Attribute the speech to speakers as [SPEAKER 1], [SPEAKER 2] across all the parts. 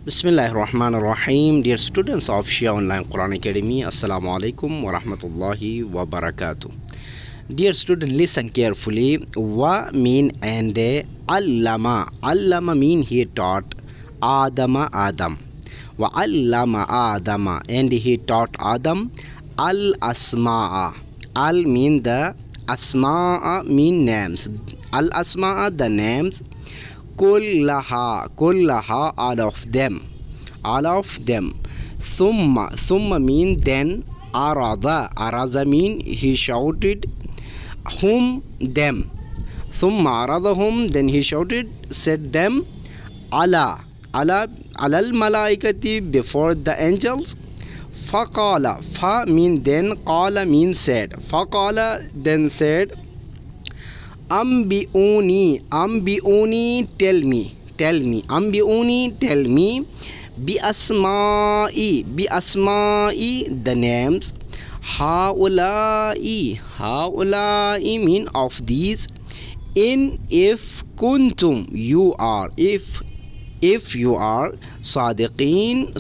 [SPEAKER 1] Bismillahirrahmanirrahim. Dear students of Shia Online Quran Academy, Assalamu alaikum wa rahmatullahi wa barakatuh. Dear student, listen carefully. Wa mean and allama. Allama mean he taught Adama Adam. Wa allama Adama and he taught Adam al asma'a. Al mean the asma'a mean names. Al asma'a the names. Kullaha all of them. Thumma mean then. Arada mean he shouted them. Thumma aradahum then he shouted said them alal malaikati before the angels. Faqala fa mean then, qala mean said. Faqala then said Ambiuni, tell me. Ambiuni, tell me. Bi asma'i, the names. Haulai mean of these. If kuntum, you are. If you are. Sadiqin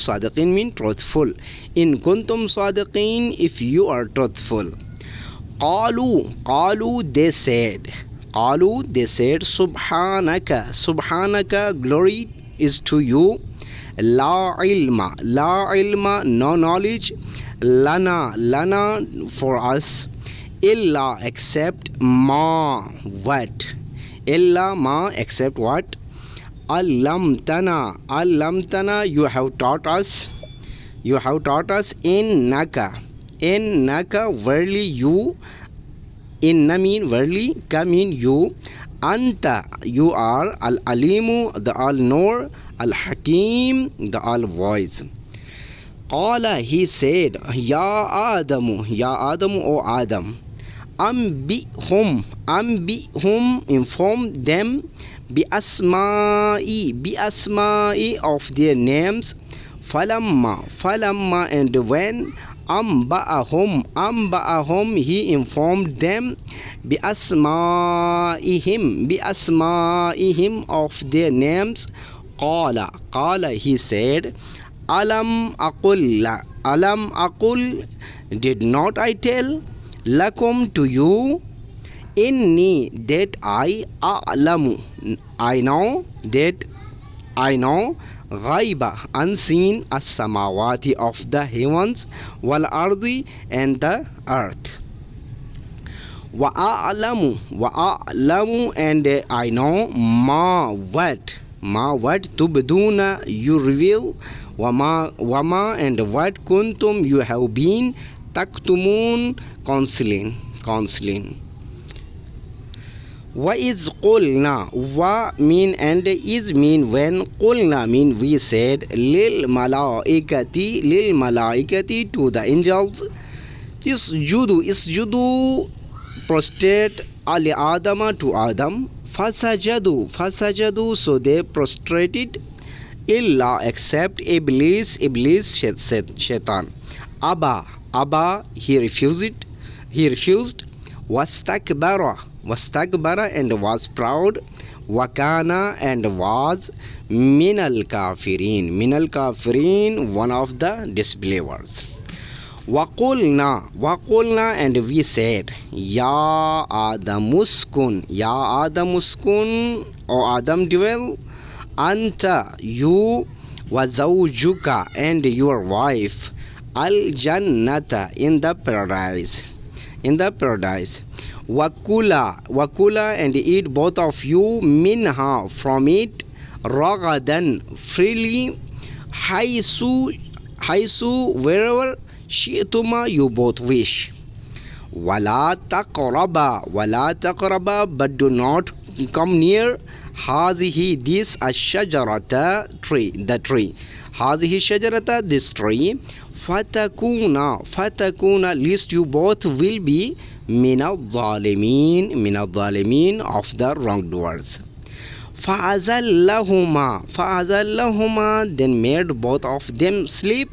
[SPEAKER 1] mean truthful. In kuntum sadiqin, if you are truthful. Qalu, they said. Subhanaka, glory is to you. La ilma, no knowledge. Lana, for us. Illa, except ma, what? Except what? Allamtana, you have taught us. Innaka, verily you. Inna mean verily, ka mean you. Anta, you are. Al-alimu, the all-knower. Al-hakim, the all-wise. Qala, he said, Ya Adamu, O Adam. Ambihum, inform them. Bi asma'i of their names. Falamma, and when. Amba'ahum, he informed them. Bi asma'ihim of their names. Qala, he said, Alam aqul, did not I tell? Lakum, to you. Inni, that I. A'lamu, I know. That I know. Ghaiba, unseen. As-samawati, of the heavens. Wal ardi, and the earth. Wa'a'lamu, and I know. Ma, what tubduna, you reveal. Wama, and what kuntum, you have been. Taktumun, concealing. Wa is qulna, wa mean and is mean when. Qulna mean we said. Lil malaikati, to the angels. Isjudu, prostrate. Ali Adama, to Adam. Fasajadu, so they prostrated. Illa, except Iblis, Shaitan. Abba, he refused. Wastakbara, and was proud. Wakana, and was. Minal kafirin, one of the disbelievers. Waqulna, and we said, Ya Adamuskun, O Adam, dwell. Anta, you. Wazawjuka, and your wife. Al-Jannata, in the paradise. Wakula, and eat both of you. Minha, from it. Ragadan, freely. Haisu, wherever. Shi'tuma, you both wish. Wala taqraba, but do not come near. Hazihi, this ash-shajarata, tree, the tree. Hazihi shajarata, this tree. Fatakuna, lest you both will be minal zalimin, of the wrongdoers. Fa'azallahuma, then made both of them sleep.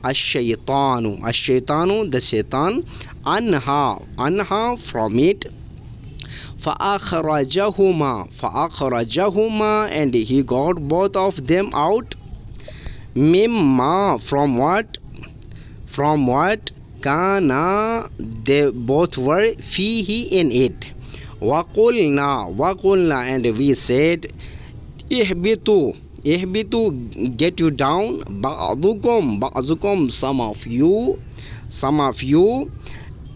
[SPEAKER 1] Ash-shaytanu, the shaitan. Anha, from it. فَأَخْرَجَهُمَا, and he got both of them out. Mimma, from what kana, they both were, fihi, in it. Waqulna, and we said, ihbitu, get you down, ba'dukum, some of you,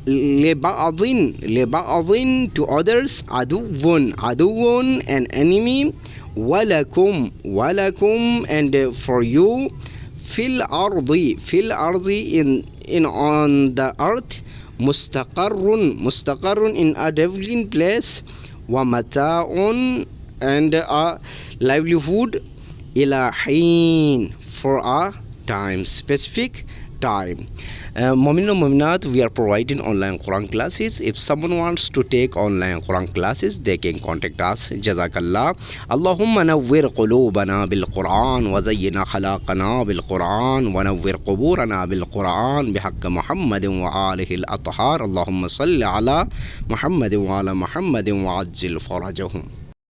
[SPEAKER 1] liba'adin, to others, aduwun, an enemy, walakum, and for you, fil ardi, in on the earth, mustaqarrun, in a dwelling place, wa mata'un, and a livelihood, ila hin, for a time, specific time. Mu'minin and Mu'minat, we are providing online Quran classes. If someone wants to take online Quran classes, they can contact us. Jazakallah. Allahumma nawwir qulubana bil Quran wa zayyina khalaqana bil Quran wa nawwir quburana bil Quran bihaqq Muhammadin wa alihi al athhar. Allahumma salli ala Muhammadin wa ala Muhammadin wa ajil farajahum.